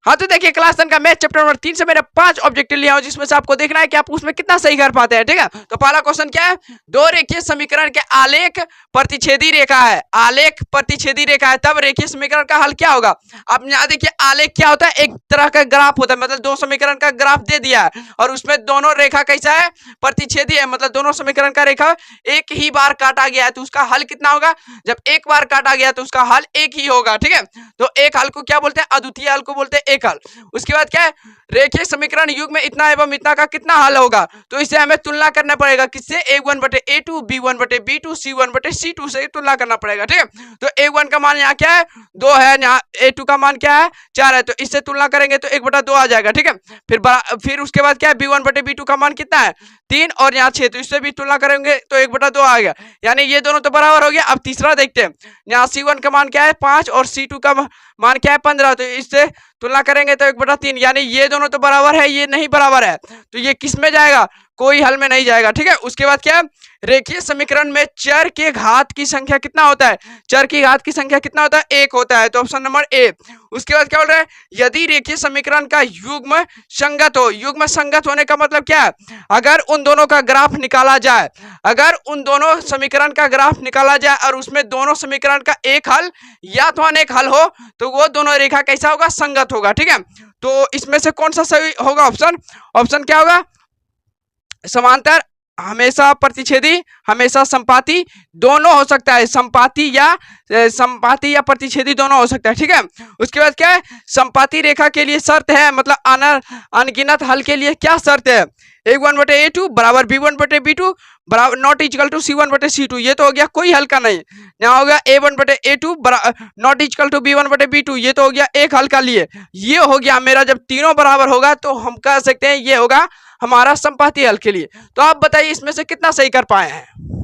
हाँ तो देखिए क्लास 10 का मैथ चैप्टर नंबर 3 से मैंने 5 ऑब्जेक्टिव लिया हूं, जिसमें से आपको देखना है कि आप उसमें कितना सही कर पाते हैं। ठीक है, तो पहला क्वेश्चन क्या है, दो रेखीय समीकरण के आलेख प्रतिच्छेदी रेखा है, आलेख प्रतिच्छेदी रेखा है, तब रेखीय समीकरण का हल क्या होगा। अब यहाँ देखिए आलेख क्या होता है, एक तरह का ग्राफ होता है, मतलब दो समीकरण का ग्राफ दे दिया है और उसमें दोनों रेखा कैसा है, प्रतिच्छेदी है, मतलब दोनों समीकरण का रेखा एक ही बार काटा गया है, तो उसका हल कितना होगा, जब एक बार काटा गया तो उसका हल एक ही होगा। ठीक है, तो एक हल को क्या बोलते हैं, अद्वितीय हल को बोलते हैं एक हल। उसके बाद क्या है, रेखीय समीकरण युग में इतना एवं इतना का कितना हल होगा, तो इसे हमें तुलना करना पड़ेगा किससे, a1 बटे a2, b1 बटे b2, c1 बटे c2 से तुलना करना पड़ेगा। ठीक है, तो a1 का मान यहाँ क्या है 2 है, यहाँ a2 का मान क्या है 4 है, तो इससे तुलना करेंगे तो 1/2 आ जाएगा। ठीक है, फिर उसके बाद क्या है, b1 बटे b2 का मान कितना है 3 और यहाँ 6, तो इससे भी तुलना करेंगे तो 1/2 आ गया, यानी ये दोनों तो बराबर हो गया। अब तीसरा देखते हैं, यहाँ c1 का मान क्या है 5 और c2 का मान क्या है 15, तो इससे तुलना करेंगे तो 1/3, यानी ये दोनों तो बराबर है, ये नहीं बराबर है, तो ये किस में जाएगा, कोई हल में नहीं जाएगा। ठीक है, उसके बाद क्या है, रेखीय समीकरण में चर के घात की संख्या कितना होता है, चर की घात की संख्या कितना होता है 1 होता है, तो ऑप्शन नंबर ए। उसके बाद क्या बोल रहा है, यदि रेखीय समीकरण का युग्म संगत हो, युग्म संगत होने का मतलब क्या है, अगर उन दोनों का ग्राफ निकाला जाए, अगर उन दोनों समीकरण का ग्राफ निकाला जाए और उसमें दोनों समीकरण का एक हल या तो अनेक हल हो, तो वो दोनों रेखा कैसा होगा, संगत होगा। ठीक है, तो इसमें से कौन सा सही होगा ऑप्शन, ऑप्शन क्या होगा, समांतर, हमेशा प्रतिच्छेदी, हमेशा संपाती, दोनों हो सकता है, संपाती या प्रतिच्छेदी दोनों हो सकता है। ठीक है, उसके बाद क्या है, संपाती रेखा के लिए शर्त है, मतलब अनगिनत हल के लिए क्या शर्त है, a1 बटे a2 बराबर b1 बटे b2 बराबर नॉट इक्वल टू c1 बटे c2, ये तो हो गया कोई हल का नहीं। यहाँ हो गया a1 बटे a2 not equal to b1 बटे b2, ये तो हो गया एक हल का लिए, ये हो गया मेरा, जब तीनों बराबर होगा तो हम कह सकते हैं ये होगा हमारा संपाती हल के लिए। तो आप बताइए इसमें से कितना सही कर पाए हैं।